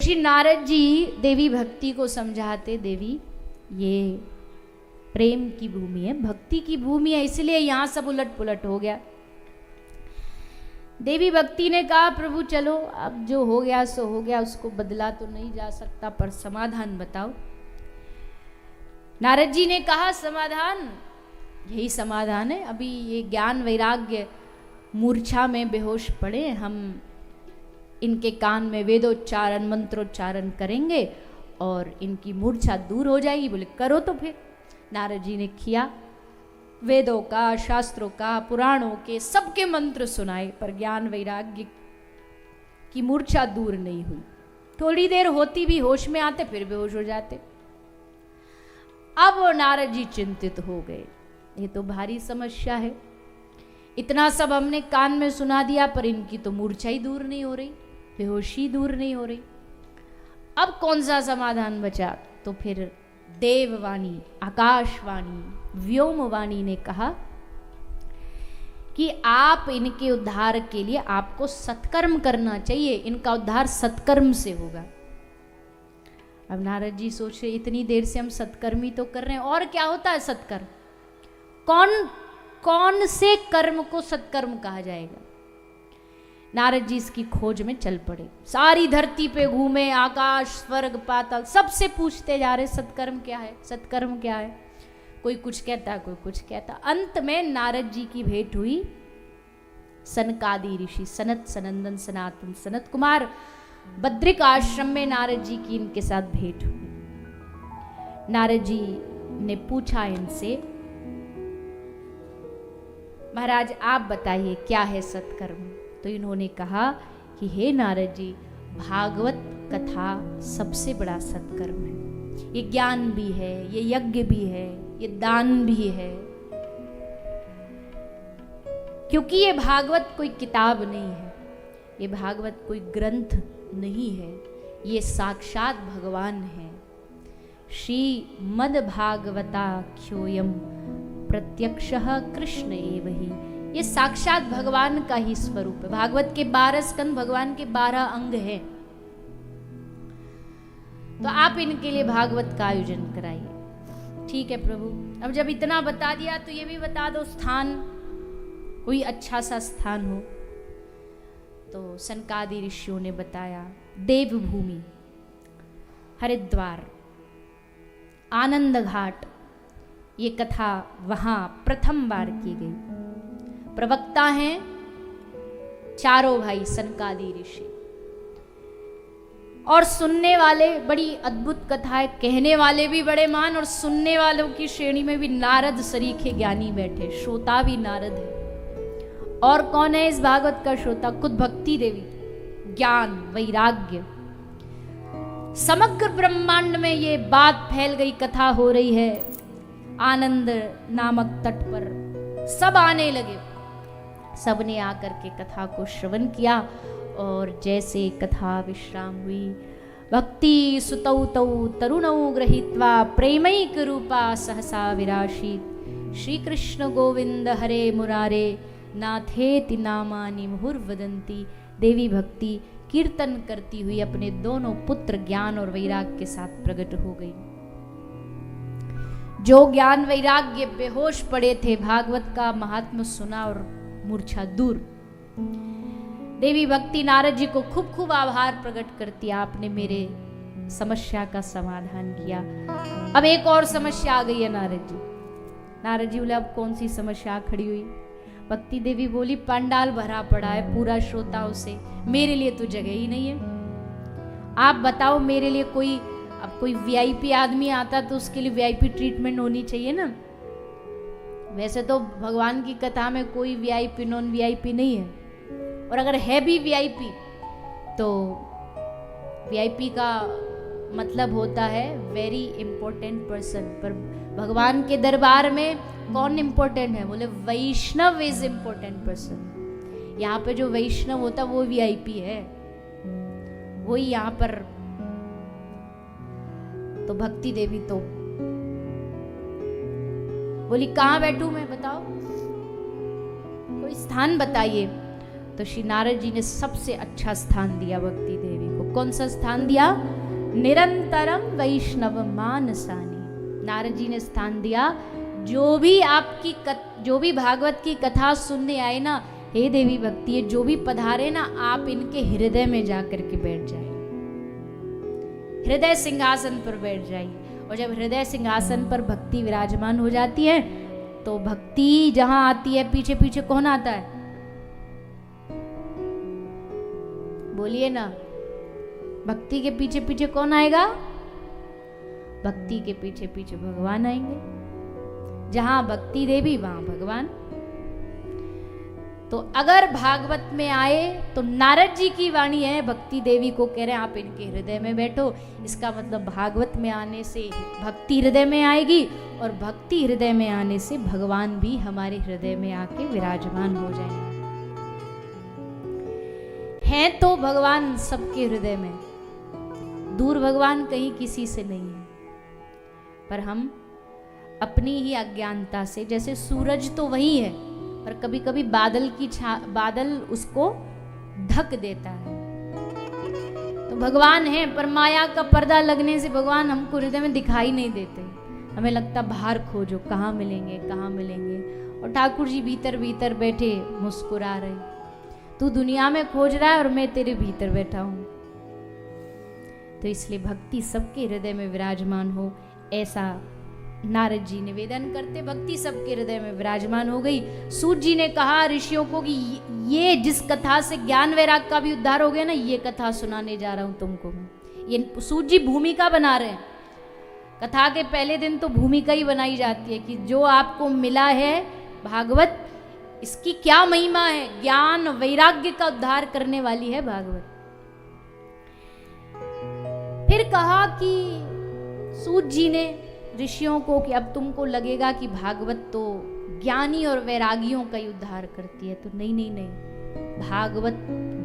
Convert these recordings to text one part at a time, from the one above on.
ऋषि नारद जी देवी भक्ति को समझाते, देवी ये प्रेम की भूमि है, भक्ति की भूमि है, इसलिए यहां सब उलट पुलट हो गया। देवी भक्ति ने कहा प्रभु चलो अब जो हो गया सो हो गया, उसको बदला तो नहीं जा सकता, पर समाधान बताओ। नारद जी ने कहा समाधान यही समाधान है, अभी ये ज्ञान वैराग्य मूर्छा में बेहोश पड़े, हम इनके कान में वेदोच्चारण मंत्रोच्चारण करेंगे और इनकी मूर्छा दूर हो जाएगी। बोले करो तो फिर। नारद जी ने किया, वेदों का, शास्त्रों का, पुराणों के सबके मंत्र सुनाए, पर ज्ञान वैराग्य की मूर्छा दूर नहीं हुई। थोड़ी देर होती भी होश में आते फिर बेहोश हो जाते। अब नारद जी चिंतित हो गए, ये तो भारी समस्या है, इतना सब हमने कान में सुना दिया पर इनकी तो मूर्छा ही दूर नहीं हो रही, बेहोशी दूर नहीं हो रही, अब कौन सा समाधान बचा। तो फिर देववाणी, आकाशवाणी, व्योमवाणी ने कहा कि आप इनके उद्धार के लिए आपको सत्कर्म करना चाहिए, इनका उद्धार सत्कर्म से होगा। अब नारद जी सोच रहे इतनी देर से हम सत्कर्म ही तो कर रहे हैं, और क्या होता है सत्कर्म, कौन से कर्म को सत्कर्म कहा जाएगा। नारद जी इसकी खोज में चल पड़े, सारी धरती पे घूमे, आकाश स्वर्ग पाताल सबसे पूछते जा रहे सत्कर्म क्या है, सत्कर्म क्या है। कोई कुछ कहता, कोई कुछ कहता। अंत में नारद जी की भेंट हुई सनकादि ऋषि, सनत सनंदन सनातन सनत कुमार बद्रिक आश्रम में नारद जी की इनके साथ भेंट हुई। नारद जी ने पूछा इनसे, महाराज आप बताइए क्या है सत्कर्म। तो इन्होंने कहा कि हे नारद जी, भागवत कथा सबसे बड़ा सत्कर्म है, ये ज्ञान भी है, ये यज्ञ भी है, ये दान भी है, क्योंकि ये भागवत कोई किताब नहीं है, ये भागवत कोई ग्रंथ नहीं है, ये साक्षात भगवान है। श्रीमद् भागवताख्योयम प्रत्यक्षः कृष्ण एव ही, ये साक्षात भगवान का ही स्वरूप है। भागवत के 12 स्कंद भगवान के 12 अंग हैं, तो आप इनके लिए भागवत का आयोजन कराइए। ठीक है प्रभु, अब जब इतना बता दिया तो ये भी बता दो स्थान, कोई अच्छा सा स्थान हो। तो सनकादि ऋषियों ने बताया, देवभूमि, हरिद्वार, आनंद घाट, ये कथा वहां प्रथम बार की गई। प्रवक्ता हैं चारों भाई सनकादि ऋषि, और सुनने वाले बड़ी अद्भुत कथा है, कहने वाले भी बड़े महान, और सुनने वालों की श्रेणी में भी नारद सरीखे ज्ञानी बैठे, श्रोता भी नारद है। और कौन है इस भागवत का श्रोता? खुद भक्ति देवी। ज्ञान वैराग्य, समग्र ब्रह्मांड में ये बात फैल गई, कथा हो रही है। आनंद नामक तट पर सब आने लगे, सबने आकर के कथा को श्रवण किया, और जैसे कथा विश्राम हुई, भक्ति सुतौ तौ तरुणौ गृहीत्वा प्रेमैक रूपा सहसा विराशीत, श्री कृष्ण गोविंद हरे मुरारे नाथेति नामानि मुहुर्वदन्ति। देवी भक्ति कीर्तन करती हुई अपने दोनों पुत्र ज्ञान और वैराग्य के साथ प्रकट हो गई। जो ज्ञान वैराग्य बेहोश पड़े थे, भागवत का महात्म्य सुना और मूर्छा दूर। देवी भक्ति नारद जी को खूब खूब आभार प्रकट करती, आपने मेरे समस्या का समाधान किया। अब एक और समस्या आ गई है नारद जी। नारद जी बोले अब कौन सी समस्या खड़ी हुई? भक्ति देवी बोली, पंडाल भरा पड़ा है पूरा श्रोताओं से, मेरे लिए तो जगह ही नहीं है। आप बताओ मेरे लिए कोई, अब कोई वीआईपी आदमी आता तो उसके लिए वीआईपी ट्रीटमेंट होनी चाहिए ना। वैसे तो भगवान की कथा में कोई वीआईपी नॉन वीआईपी नहीं है, और अगर है भी वीआईपी तो वीआईपी का मतलब होता है वेरी इंपॉर्टेंट पर्सन। पर भगवान के दरबार में कौन इंपॉर्टेंट है? बोले वैष्णव इज इंपॉर्टेंट पर्सन। यहाँ पे जो वैष्णव होता वो वीआईपी है, वही यहाँ पर। तो भक्ति देवी तो बोली कहाँ बैठूं मैं, बताओ कोई स्थान बताइए। तो श्री नारद जी ने सबसे अच्छा स्थान दिया भक्ति देवी को, कौन सा स्थान दिया? निरंतरम वैष्णव मानसानी। नारद जी ने स्थान दिया, जो भी भागवत की कथा सुनने आए ना, हे देवी भक्ति है, जो भी पधारे ना, आप इनके हृदय में जाकर के बैठ जाइए, हृदय सिंहासन पर बैठ जाइए। और जब हृदय सिंहासन पर भक्ति विराजमान हो जाती है, तो भक्ति जहां आती है, पीछे पीछे कौन आता है? बोलिए ना, भक्ति के पीछे पीछे कौन आएगा? भक्ति के पीछे पीछे भगवान आएंगे। जहां भक्ति देवी वहां भगवान। तो अगर भागवत में आए तो नारद जी की वाणी है, भक्ति देवी को कह रहे हैं आप इनके हृदय में बैठो। इसका मतलब भागवत में आने से भक्ति हृदय में आएगी, और भक्ति हृदय में आने से भगवान भी हमारे हृदय में आके विराजमान हो जाएंगे। हैं तो भगवान सबके हृदय में, दूर भगवान कहीं किसी से नहीं है, पर हम अपनी ही अज्ञानता से, जैसे सूरज तो वही है, पर कभी कभी बादल उसको ढक देता है। तो भगवान है, पर माया का पर्दा लगने से भगवान हमको हृदय में दिखाई नहीं देते। हमें लगता बाहर खोजो, कहाँ मिलेंगे कहाँ मिलेंगे। और ठाकुर जी भीतर भीतर बैठे मुस्कुरा रहे, तू दुनिया में खोज रहा है और मैं तेरे भीतर बैठा हूं। तो इसलिए भक्ति सबके हृदय में विराजमान हो, ऐसा नारद जी निवेदन करते। भक्ति सबके हृदय में विराजमान हो गई। सूत जी ने कहा ऋषियों को कि ये जिस कथा से ज्ञान वैराग का भी उद्धार हो गया ना, ये कथा सुनाने जा रहा हूं तुमको मैं। ये सूत जी भूमिका बना रहे हैं। कथा के पहले दिन तो भूमिका ही बनाई जाती है कि जो आपको मिला है भागवत, इसकी क्या महिमा है। ज्ञान वैराग्य का उद्धार करने वाली है भागवत। फिर कहा कि सूत जी ने ऋषियों को कि अब तुमको लगेगा कि भागवत तो ज्ञानी और वैरागियों का ही उद्धार करती है, तो नहीं नहीं नहीं, भागवत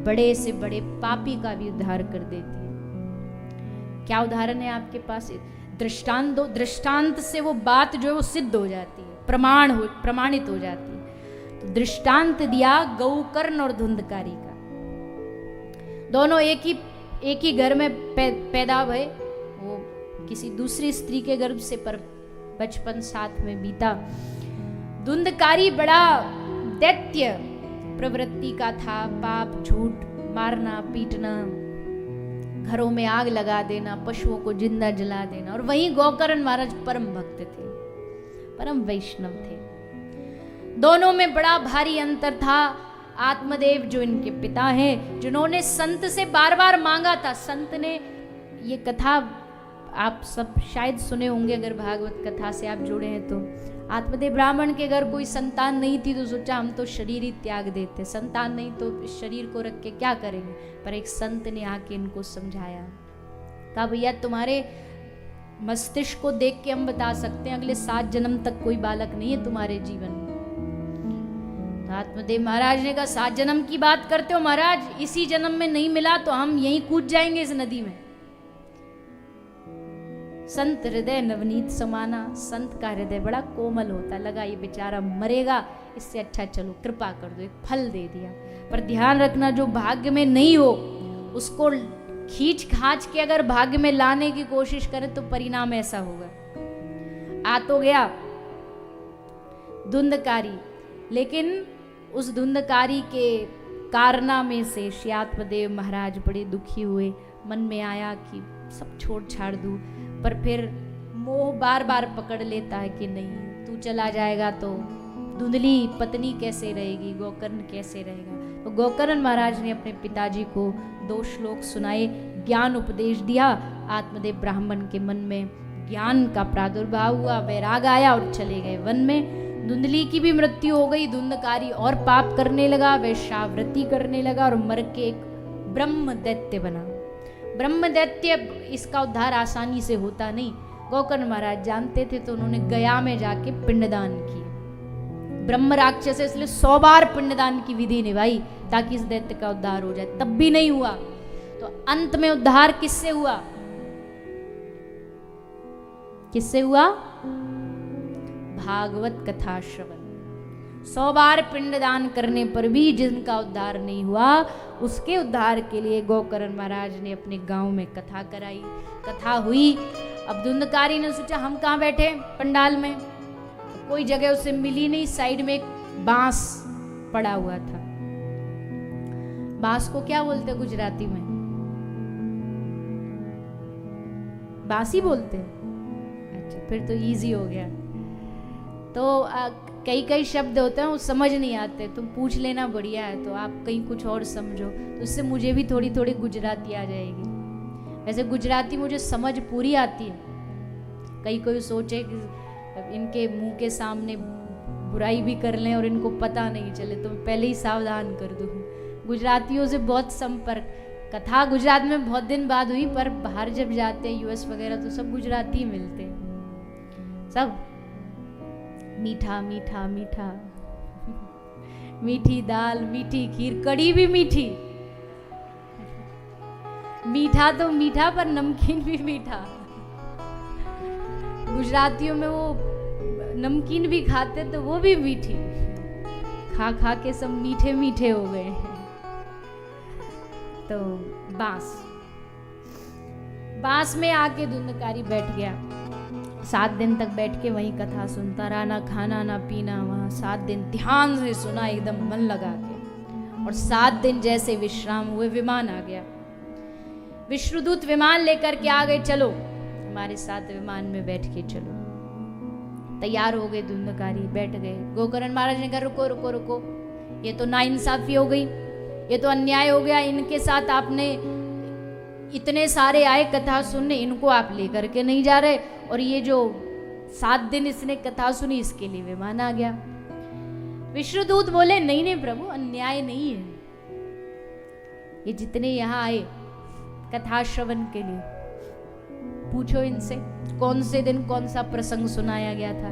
बड़े से बड़े पापी का भी उद्धार कर देती है। क्या उदाहरण है आपके पास? दृष्टांत दो, दृष्टांत से वो बात जो है वो सिद्ध हो जाती है, प्रमाणित हो जाती है। तो दृष्टांत दिया गौकर्ण और धुंधकारी का। दोनों एक ही घर में पैदा हुए, वो किसी दूसरी स्त्री के गर्भ से, पर बचपन साथ में बीता। धुंधकारी बड़ा दैत्य प्रवृत्ति का था, पाप, झूठ, मारना, पीटना, घरों में आग लगा देना, पशुओं को जिंदा जला देना। और वहीं गौकर्ण महाराज परम भक्त थे, परम वैष्णव थे। दोनों में बड़ा भारी अंतर था। आत्मदेव जो इनके पिता हैं, जिन्होंने संत से बार बार मांगा था, संत ने, ये कथा आप सब शायद सुने होंगे अगर भागवत कथा से आप जुड़े हैं तो। आत्मदेव ब्राह्मण के घर कोई संतान नहीं थी, तो सोचा हम तो शरीर ही त्याग देते, संतान नहीं तो इस शरीर को रख के क्या करेंगे। पर एक संत ने आके इनको समझाया, कहा भैया तुम्हारे मस्तिष्क को देख के हम बता सकते हैं अगले 7 जन्म तक कोई बालक नहीं है तुम्हारे जीवन में। तो आत्मदेव महाराज ने कहा 7 जन्म की बात करते हो महाराज, इसी जन्म में नहीं मिला तो हम यहीं कूद जाएंगे इस नदी में। संत हृदय नवनीत समाना, संत का हृदय बड़ा कोमल होता। लगा ये बेचारा मरेगा, इससे अच्छा चलो कृपा कर दो, एक फल दे दिया। पर ध्यान रखना, जो भाग्य में नहीं हो उसको खींच खांच के अगर भाग्य में लाने की कोशिश करें तो परिणाम ऐसा होगा। आ तो गया धुंधकारी, लेकिन उस धुंधकारी के कारनामे से श्री आत्मदेव महाराज बड़े दुखी हुए। मन में आया कि सब छोड़ छाड़ दूं, पर फिर मोह बार बार पकड़ लेता है कि नहीं, तू चला जाएगा तो धुंधली पत्नी कैसे रहेगी, गोकर्ण कैसे रहेगा। तो गोकर्ण महाराज ने अपने पिताजी को 2 श्लोक सुनाए, ज्ञान उपदेश दिया। आत्मदेव ब्राह्मण के मन में ज्ञान का प्रादुर्भाव हुआ, वैराग आया और चले गए वन में। धुंधली की भी मृत्यु हो गई। धुंधकारी और पाप करने लगा, वैश्यावृत्ति करने लगा और मर के एक ब्रह्म दैत्य बना। ब्रह्म दैत्य, इसका उद्धार आसानी से होता नहीं। गोकर्ण महाराज जानते थे, तो उन्होंने गया में जाके पिंडदान किया। ब्रह्म राक्षस है, इसलिए 100 बार पिंडदान की विधि निभाई ताकि इस दैत्य का उद्धार हो जाए, तब भी नहीं हुआ। तो अंत में उद्धार किससे हुआ? किससे हुआ? भागवत कथा श्रवण। 100 बार पिंडदान करने पर भी जिनका उद्धार नहीं हुआ, उसके उद्धार के लिए गोकर्ण महाराज ने अपने गांव में कथा कराई। कथा हुई। अब धुंधकारी ने सोचा हम कहाँ बैठे पंडाल में, कोई जगह उसे मिली नहीं। साइड में एक बांस पड़ा हुआ था। बांस को क्या बोलते गुजराती में? बांसी बोलते। अच्छा, फिर तो इजी हो गया। तो कई कई शब्द होते हैं वो समझ नहीं आते, तुम पूछ लेना, बढ़िया है। तो आप कहीं कुछ और समझो तो उससे मुझे भी थोड़ी थोड़ी गुजराती आ जाएगी। वैसे गुजराती मुझे समझ पूरी आती है। कई कोई सोचे कि इनके मुंह के सामने बुराई भी कर लें और इनको पता नहीं चले, तो मैं पहले ही सावधान कर दूँ। गुजरातियों से बहुत संपर्क, कथा गुजरात में बहुत दिन बाद हुई, पर बाहर जब जाते हैं यूएस वगैरह तो सब गुजराती मिलते हैं। सब मीठा मीठा मीठा, मीठी दाल, मीठी खीर, कड़ी भी मीठी। मीठा तो मीठा पर नमकीन भी मीठा। गुजरातियों में वो नमकीन भी खाते तो वो भी मीठी। खा खा के सब मीठे मीठे हो गए हैं। तो बांस में आके धुंधकारी बैठ गया। 7 दिन तक बैठ के वहीं कथा सुनता रहा, ना खाना ना पीना। वहां 7 दिन ध्यान से सुना, एकदम मन लगा के। और 7 दिन जैसे विश्राम हुए, विमान आ गया। विष्णुदूत विमान लेकर के आ गए, चलो हमारे साथ विमान में बैठ के चलो। तैयार हो गए धुंधकारी, बैठ गए। गोकर्ण महाराज ने कहा रुको रुको रुको, ये तो नाइंसाफी हो गई, ये तो अन्याय हो गया। इनके साथ आपने इतने सारे आए कथा सुनने, इनको आप लेकर के नहीं जा रहे, और ये जो 7 दिन इसने कथा सुनी इसके लिए विमान आ गया। विष्णुदूत बोले नहीं नहीं प्रभु, अन्याय नहीं है। ये जितने यहाँ आए कथा श्रवण के लिए, पूछो इनसे कौन से दिन कौन सा प्रसंग सुनाया गया था।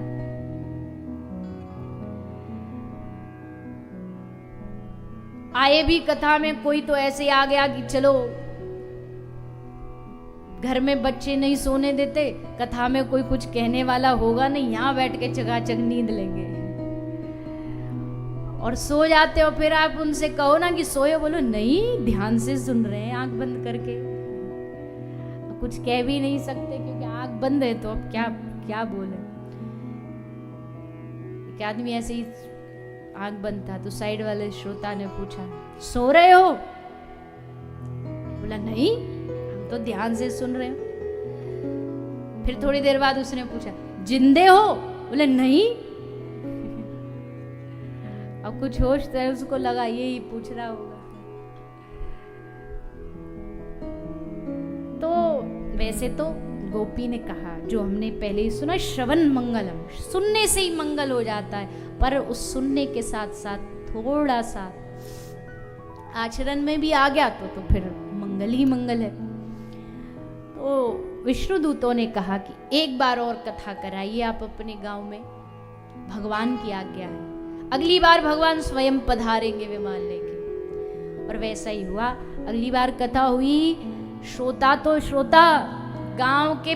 आए भी कथा में, कोई तो ऐसे आ गया कि चलो घर में बच्चे नहीं सोने देते, कथा में कोई कुछ कहने वाला होगा नहीं, यहां बैठ के चकाचक नींद लेंगे और सो जाते हो। फिर आप उनसे कहो ना कि सोए, बोलो नहीं ध्यान से सुन रहे हैं आंख बंद करके। कुछ कह भी नहीं सकते क्योंकि आंख बंद है, तो अब क्या क्या बोले। एक आदमी ऐसे ही आंख बंद था, तो साइड वाले श्रोता ने पूछा सो रहे हो? बोला नहीं, हम तो ध्यान से सुन रहे हो। फिर थोड़ी देर बाद उसने पूछा जिंदे हो? बोले नहीं। अब कुछ होश तो है, उसको लगा यही पूछ रहा होगा। तो वैसे तो गोपी ने कहा जो हमने पहले ही सुना, श्रवण मंगलम, सुनने से ही मंगल हो जाता है, पर उस सुनने के साथ साथ थोड़ा सा आचरण में भी आ गया तो फिर मंगल ही मंगल है। तो विष्णुदूतों ने कहा कि एक बार और कथा कराइए आप अपने गांव में, भगवान की आज्ञा है। अगली बार भगवान स्वयं पधारेंगे विमान लेके। और वैसा ही हुआ। अगली बार कथा हुई। श्रोता तो श्रोता, गांव के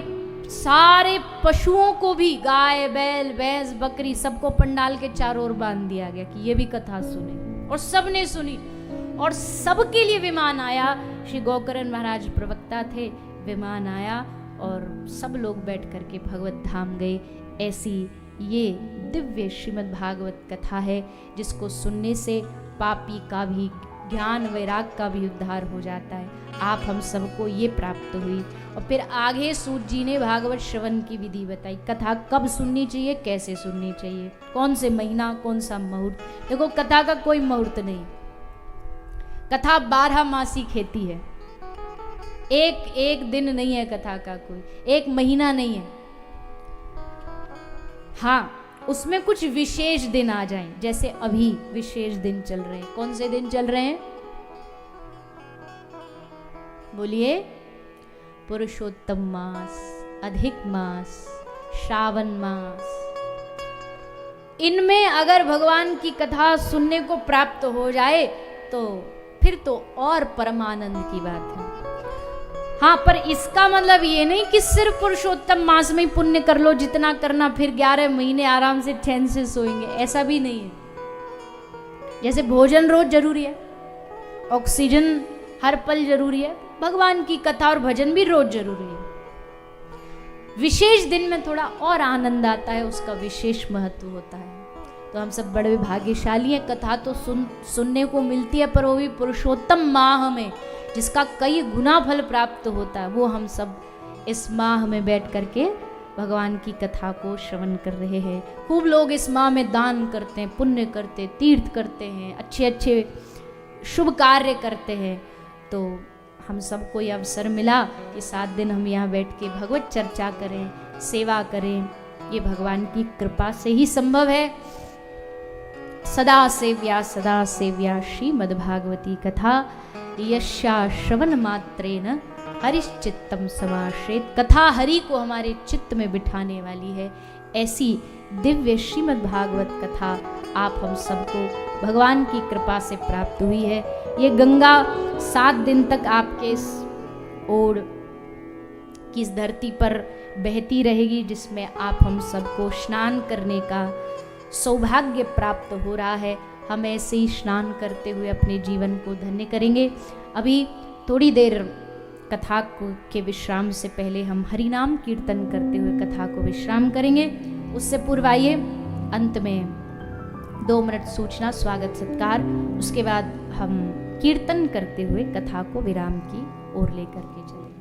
सारे पशुओं को भी, गाय बैल भैंस बकरी, सबको पंडाल के चारों ओर बांध दिया गया कि ये भी कथा सुने। और सबने सुनी और सबके लिए विमान आया। श्री गोकर्ण महाराज प्रवक्ता थे, विमान आया और सब लोग बैठ करके भगवत धाम गए। ऐसी ये दिव्य श्रीमद् भागवत कथा है जिसको सुनने से पापी का भी, ज्ञान वैराग का भी उद्धार हो जाता है। आप हम सबको ये प्राप्त हुई। और फिर आगे सूत जी ने भागवत श्रवण की विधि बताई। कथा कब सुननी चाहिए, कैसे सुननी चाहिए, कौन से महीना, कौन सा मुहूर्त। देखो कथा का कोई मुहूर्त नहीं, कथा 12 मासी खेती है। एक दिन नहीं है कथा का, कोई एक महीना नहीं है। हाँ, उसमें कुछ विशेष दिन आ जाएं, जैसे अभी विशेष दिन चल रहे हैं। कौन से दिन चल रहे हैं? बोलिए। पुरुषोत्तम मास, अधिक मास, श्रावण मास। इनमें अगर भगवान की कथा सुनने को प्राप्त हो जाए तो फिर तो और परमानंद की बात है। हाँ, पर इसका मतलब ये नहीं कि सिर्फ पुरुषोत्तम मास में ही पुण्य कर लो जितना करना, फिर 11 महीने आराम से चैन से सोएंगे, ऐसा भी नहीं है। जैसे भोजन रोज जरूरी है, ऑक्सीजन हर पल जरूरी है, भगवान की कथा और भजन भी रोज जरूरी है। विशेष दिन में थोड़ा और आनंद आता है, उसका विशेष महत्व होता है। तो हम सब बड़े भाग्यशाली हैं। कथा तो सुनने को मिलती है, पर वो भी पुरुषोत्तम माह में, जिसका कई गुना फल प्राप्त होता है, वो हम सब इस माह में बैठ करके भगवान की कथा को श्रवण कर रहे हैं। खूब लोग इस माह में दान करते हैं, पुण्य करते हैं, तीर्थ करते हैं, अच्छे अच्छे शुभ कार्य करते हैं। तो हम सबको ये अवसर मिला कि 7 दिन हम यहाँ बैठ के भगवत चर्चा करें, सेवा करें। ये भगवान की कृपा से ही संभव है। सदा सेव्या श्रीमद्भागवती कथा यस्या श्रवण मात्रेन हरिश्चित्तम समाश्रेत। कथा हरि को हमारे चित्त में बिठाने वाली है। ऐसी दिव्य श्रीमद् भागवत कथा आप हम सबको भगवान की कृपा से प्राप्त हुई है। ये गंगा 7 दिन तक आपके इस ओर की इस धरती पर बहती रहेगी, जिसमें आप हम सबको स्नान करने का सौभाग्य प्राप्त हो रहा है। हम ऐसे ही स्नान करते हुए अपने जीवन को धन्य करेंगे। अभी थोड़ी देर कथा के विश्राम से पहले हम हरि नाम कीर्तन करते हुए कथा को विश्राम करेंगे। उससे पूर्व आइए अंत में 2 मिनट सूचना, स्वागत सत्कार, उसके बाद हम कीर्तन करते हुए कथा को विराम की ओर लेकर के चलें।